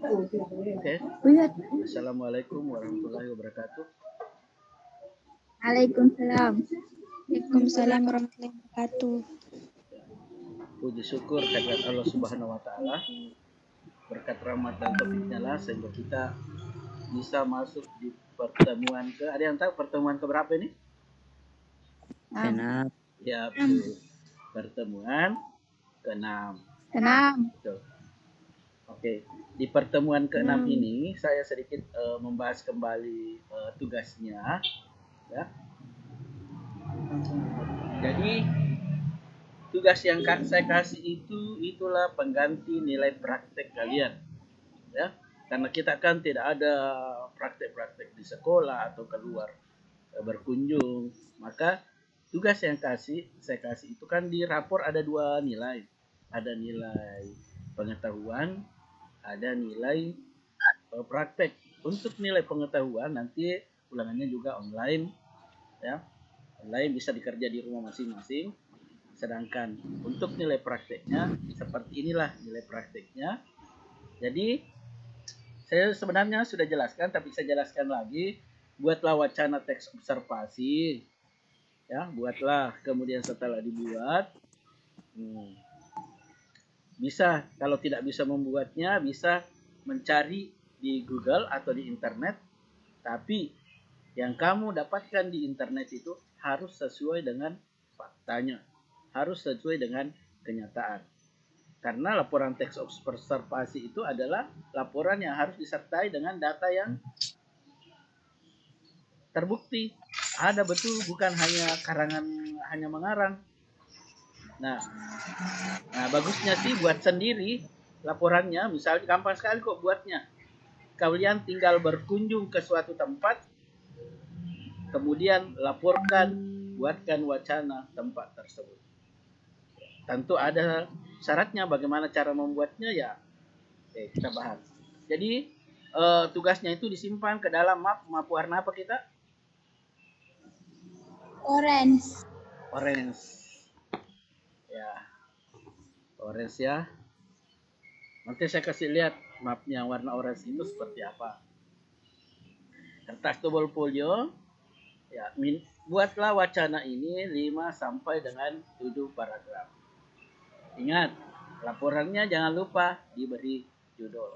Oke. Assalamualaikum warahmatullahi wabarakatuh. Waalaikumsalam. Waalaikumsalam warahmatullahi wabarakatuh. Puji syukur kehadirat Allah Subhanahu wa taala. Berkat rahmat dan taufiknya lah sehingga kita bisa masuk di pertemuan ke, ada yang tahu pertemuan ke berapa ini? Enam. Ya, betul. Pertemuan ke-6. Betul. Oke, di pertemuan ke-6 ini saya sedikit membahas kembali tugasnya, ya. Jadi tugas yang saya kasih itulah pengganti nilai praktek kalian, ya. Karena kita kan tidak ada praktek-praktek di sekolah atau keluar berkunjung, maka tugas yang saya kasih itu kan di rapor ada 2 nilai, ada nilai pengetahuan, ada nilai praktek. Untuk nilai pengetahuan nanti ulangannya juga online, ya, online bisa dikerja di rumah masing-masing. Sedangkan untuk nilai prakteknya seperti inilah nilai prakteknya. Jadi saya sebenarnya sudah jelaskan, tapi saya jelaskan lagi. Buatlah wacana teks observasi, ya, buatlah. Kemudian setelah dibuat, bisa, kalau tidak bisa membuatnya, bisa mencari di Google atau di internet. Tapi yang kamu dapatkan di internet itu harus sesuai dengan faktanya, harus sesuai dengan kenyataan. Karena laporan teks observasi itu adalah laporan yang harus disertai dengan data yang terbukti. Ada betul, bukan hanya karangan, hanya mengarang. Nah, bagusnya sih buat sendiri laporannya. Misalnya gampang sekali kok buatnya. Kalian tinggal berkunjung ke suatu tempat, kemudian laporkan, buatkan wacana tempat tersebut. Tentu ada syaratnya, bagaimana cara membuatnya ya. Oke, kita bahas. Jadi tugasnya itu disimpan ke dalam map warna apa kita? Orange. Ya, orange ya. Nanti saya kasih lihat mapnya warna orange itu seperti apa. Kertas tebal folio. Ya, buatlah wacana ini 5 sampai dengan 7 paragraf. Ingat, laporannya jangan lupa diberi judul.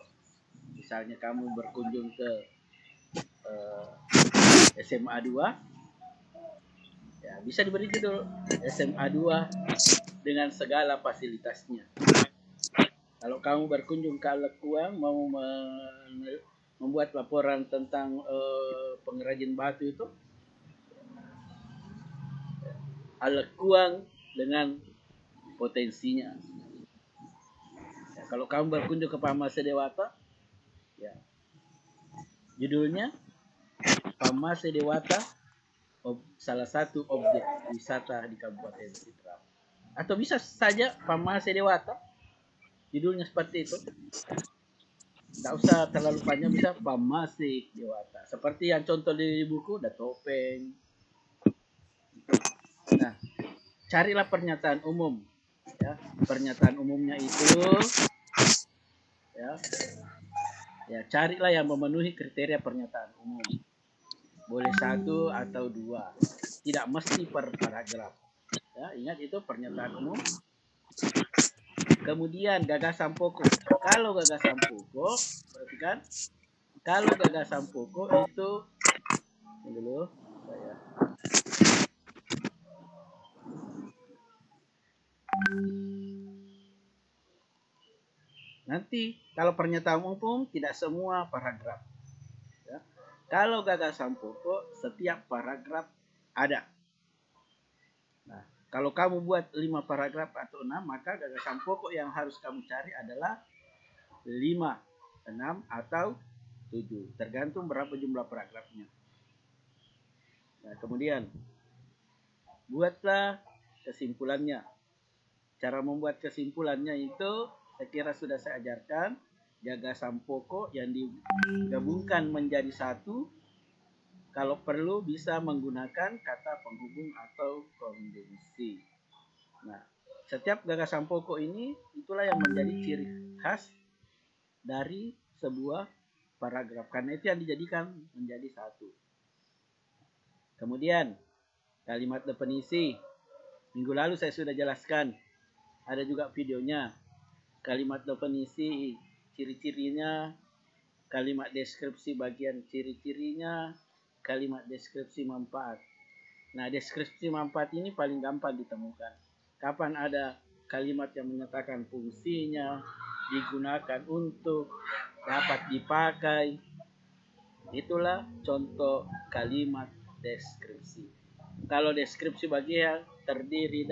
Misalnya kamu berkunjung ke SMA 2, ya bisa diberi judul SMA 2 dengan segala fasilitasnya. Kalau kamu berkunjung ke Alekuang, mau membuat laporan tentang pengrajin batu itu, Alekuang dengan potensinya. Ya, kalau kamu berkunjung ke Pamase Dewata, ya, judulnya Pamase Dewata, salah satu objek wisata di Kabupaten Sidrap. Atau bisa saja Pamase Dewata, judulnya seperti itu. Tidak usah terlalu panjang, bisa Pamase Dewata. Seperti yang contoh di buku, ada topeng. Nah, carilah pernyataan umum. Ya, pernyataan umumnya itu, ya carilah yang memenuhi kriteria pernyataan umum. Boleh 1 atau 2, tidak mesti per paragraf. Ya, ingat itu pernyataan umum. Kemudian gagasan pokok. Kalau gagasan pokok, perhatikan, kalau gagasan pokok itu, ini dulu saya. Nanti kalau pernyataan umum tidak semua paragraf. Ya. Kalau gagasan pokok setiap paragraf ada. Nah, kalau kamu buat 5 paragraf atau 6, maka gagasan pokok yang harus kamu cari adalah 5, 6 atau 7, tergantung berapa jumlah paragrafnya. Nah, kemudian buatlah kesimpulannya. Cara membuat kesimpulannya itu saya kira sudah saya ajarkan. Gagasan pokok yang digabungkan menjadi satu. Kalau perlu bisa menggunakan kata penghubung atau konjungsi. Nah, setiap gagasan pokok ini itulah yang menjadi ciri khas dari sebuah paragraf. Karena itu yang dijadikan menjadi satu. Kemudian kalimat definisi. Minggu lalu saya sudah jelaskan. Ada juga videonya. Kalimat definisi, ciri-cirinya, kalimat deskripsi bagian ciri-cirinya, kalimat deskripsi manfaat. Nah, deskripsi manfaat ini paling gampang ditemukan. Kapan ada kalimat yang menyatakan fungsinya, digunakan untuk, dapat dipakai. Itulah contoh kalimat deskripsi. Kalau deskripsi bagian terdiri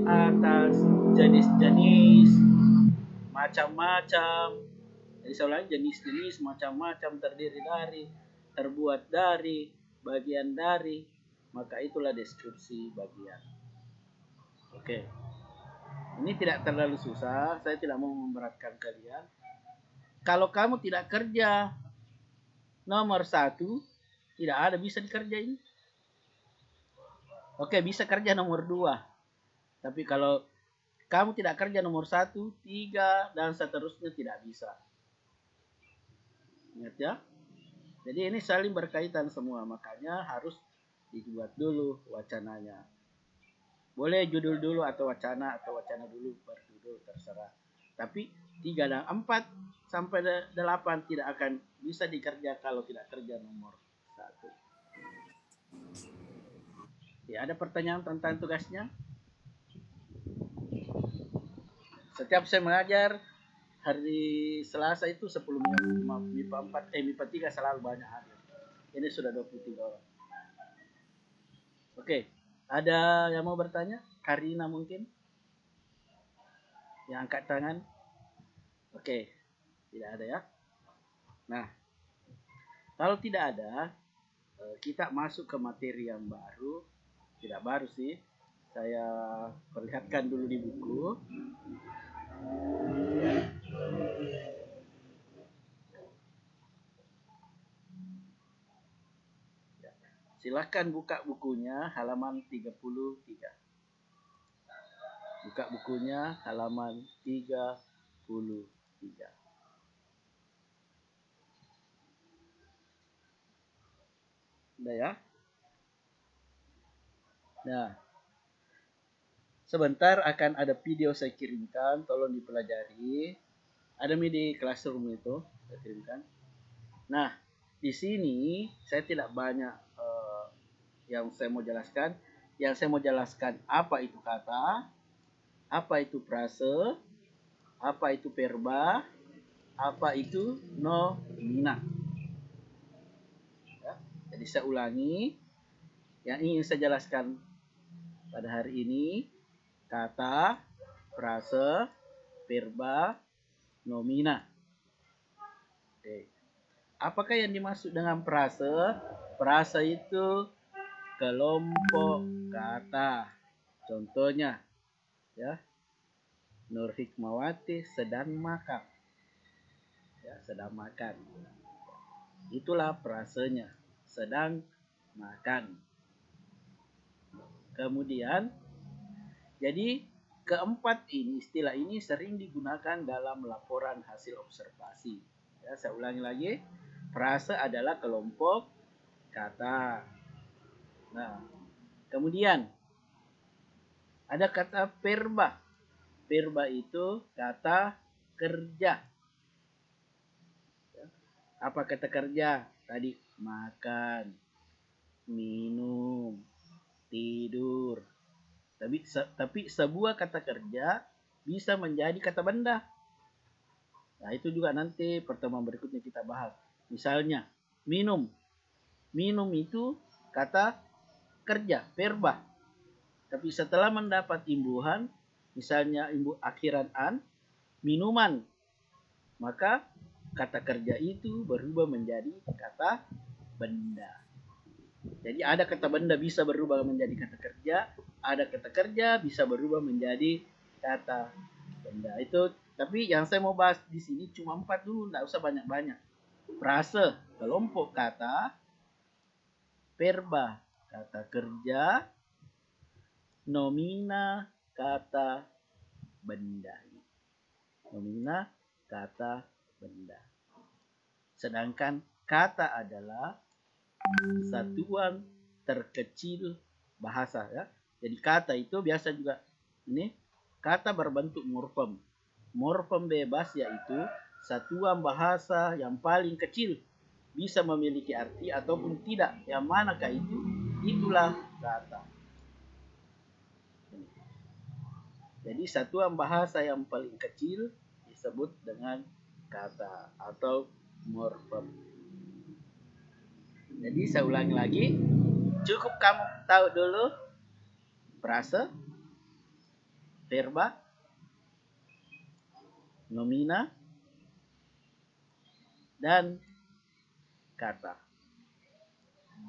atas, jenis-jenis, macam-macam. Jadi saya ulangi, jenis-jenis, macam-macam, terdiri dari, terbuat dari, bagian dari, maka itulah deskripsi bagian. Oke. Ini tidak terlalu susah, saya tidak mau memberatkan kalian. Kalau kamu tidak kerja nomor 1, tidak ada bisa dikerjain. Oke, bisa kerja nomor 2. Tapi kalau kamu tidak kerja nomor 1, 3, dan seterusnya tidak bisa. Ingat ya? Jadi ini saling berkaitan semua, makanya harus dibuat dulu wacananya. Boleh judul dulu atau wacana dulu, berjudul terserah. Tapi 3 dan 4 sampai 8 tidak akan bisa dikerja kalau tidak kerja nomor 1. Ya, ada pertanyaan tentang tugasnya? Setiap saya mengajar hari Selasa itu 10 MIPA 4, MIPA 3 selalu banyak hadir. Ini sudah 23 orang. Oke, ada yang mau bertanya? Karina mungkin? Yang angkat tangan? Oke, tidak ada ya. Nah, kalau tidak ada, kita masuk ke materi yang baru. Tidak baru sih, saya perlihatkan dulu di buku. Silakan buka bukunya halaman 33. Buka bukunya halaman 33. Udah ya? Nah, sebentar akan ada video saya kirimkan, tolong dipelajari. Ada di classroom itu saya kirimkan. Nah, di sini saya tidak banyak yang saya mau jelaskan. Yang saya mau jelaskan apa itu kata, apa itu frase, apa itu verba, apa itu nomina. Ya, jadi saya ulangi. Yang ingin saya jelaskan pada hari ini, kata, frase, verba, nomina. Oke. Apakah yang dimaksud dengan frase? Frase itu kelompok kata. Contohnya, ya, Nur Hikmawati sedang makan. Ya, sedang makan. Itulah frasenya, sedang makan. Kemudian, jadi keempat ini, istilah ini sering digunakan dalam laporan hasil observasi. Ya, saya ulangi lagi, frase adalah kelompok kata. Nah, kemudian ada kata verba. Verba itu kata kerja. Apa kata kerja? Tadi makan, minum, tidur. Tapi sebuah kata kerja bisa menjadi kata benda. Nah, itu juga nanti pertemuan berikutnya kita bahas. Misalnya, minum. Minum itu kata kerja, verba. Tapi setelah mendapat imbuhan, misalnya akhiran an, minuman, maka kata kerja itu berubah menjadi kata benda. Jadi ada kata benda bisa berubah menjadi kata kerja, ada kata kerja bisa berubah menjadi kata benda. Itu, tapi yang saya mau bahas di sini cuma 4 dulu, enggak usah banyak-banyak. Frase, kelompok kata, verba, kata kerja, nomina, kata benda. Nomina, kata benda. Sedangkan kata adalah satuan terkecil bahasa, ya. Jadi kata itu biasa juga ini kata berbentuk morfem. Morfem bebas yaitu satuan bahasa yang paling kecil, bisa memiliki arti ataupun tidak. Yang manakah itu? Itulah kata. Jadi satuan bahasa yang paling kecil disebut dengan kata atau morfem. Jadi saya ulangi lagi, cukup kamu tahu dulu frase, verba, nomina, dan kata.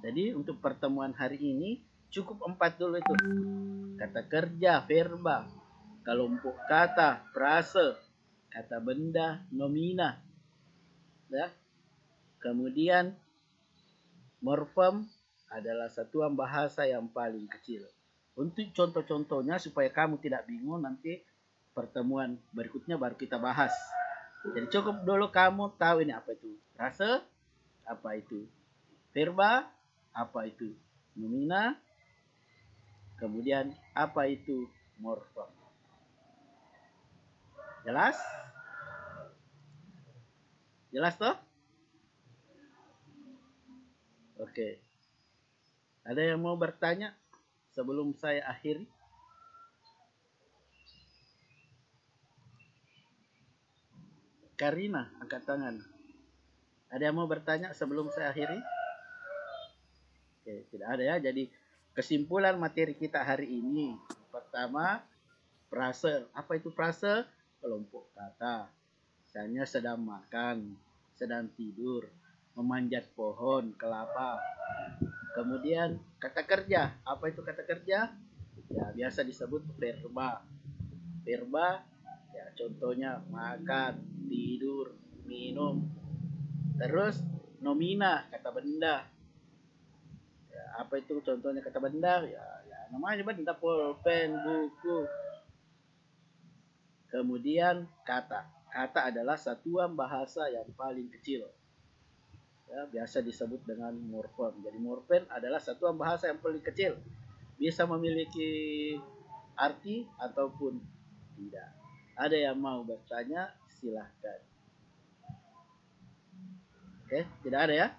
Jadi untuk pertemuan hari ini cukup 4 dulu itu. Kata kerja, verba, kelompok kata, frase, kata benda, nomina. Ya. Kemudian morfem adalah satuan bahasa yang paling kecil. Untuk contoh-contohnya supaya kamu tidak bingung, nanti pertemuan berikutnya baru kita bahas. Jadi cukup dulu kamu tahu ini apa itu frase, apa itu verba, apa itu nomina, kemudian apa itu morfem. Jelas? Jelas toh? Oke. Ada yang mau bertanya sebelum saya akhiri? Karina, angkat tangan. Ada yang mau bertanya sebelum saya akhiri? Oke, tidak ada ya. Jadi kesimpulan materi kita hari ini. Pertama, frase. Apa itu frase? Kelompok kata. Misalnya sedang makan, sedang tidur, memanjat pohon, kelapa. Kemudian kata kerja. Apa itu kata kerja? Ya, biasa disebut verba. Verba, ya contohnya makan, tidur, minum. Terus nomina, kata benda. Ya, apa itu contohnya kata benda? Ya namanya benda, pulpen, buku. Kemudian kata. Kata adalah satuan bahasa yang paling kecil. Ya, biasa disebut dengan morfem. Jadi morfem adalah satuan bahasa yang paling kecil. Bisa memiliki arti ataupun tidak. Ada yang mau bertanya? Silahkan. Oke, tidak ada ya?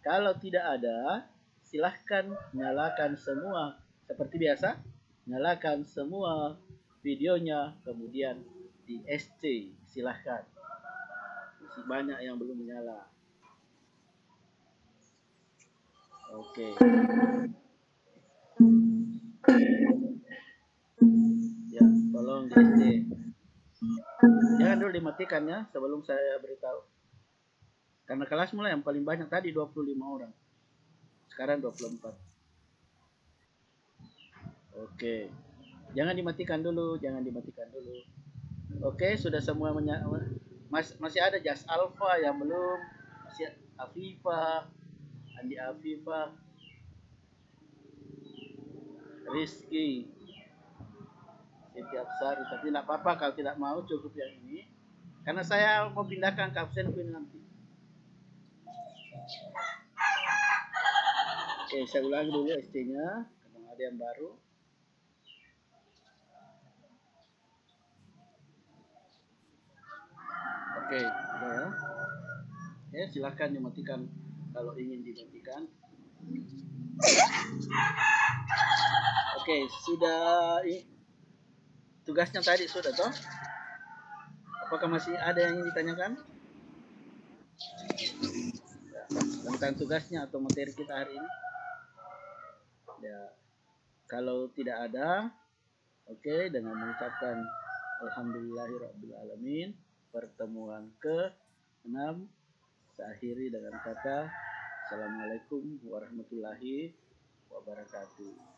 Kalau tidak ada, silahkan nyalakan semua. Seperti biasa, nyalakan semua videonya, kemudian di SC. Silahkan. Masih banyak yang belum menyala. Oke. Ya, tolong di SC. Jangan dulu dimatikan ya sebelum saya beritahu. Karena kelas mulai yang paling banyak tadi 25 orang. Sekarang 24. Oke. Jangan dimatikan dulu, jangan dimatikan dulu. Oke, sudah semua masih ada Jas Alfa yang belum, masih Afifa, Andi Afifa, Rizky, setiap Sari. Tapi tidak apa-apa kalau tidak mau, cukup yang ini. Karena saya mau pindahkan ke absenku nanti. Oke, saya ulangi dulu SC-nya, karena ada yang baru. Oke, udah ya. Oke, silakan dimatikan kalau ingin dimatikan. Oke, sudah tugasnya tadi sudah toh? Apakah masih ada yang ingin ditanyakan? Ya, tentang tugasnya atau materi kita hari ini? Ya, kalau tidak ada, oke, dengan mengucapkan Alhamdulillahirrabbilalamin, pertemuan ke-6 saya akhiri dengan kata Assalamualaikum warahmatullahi wabarakatuh.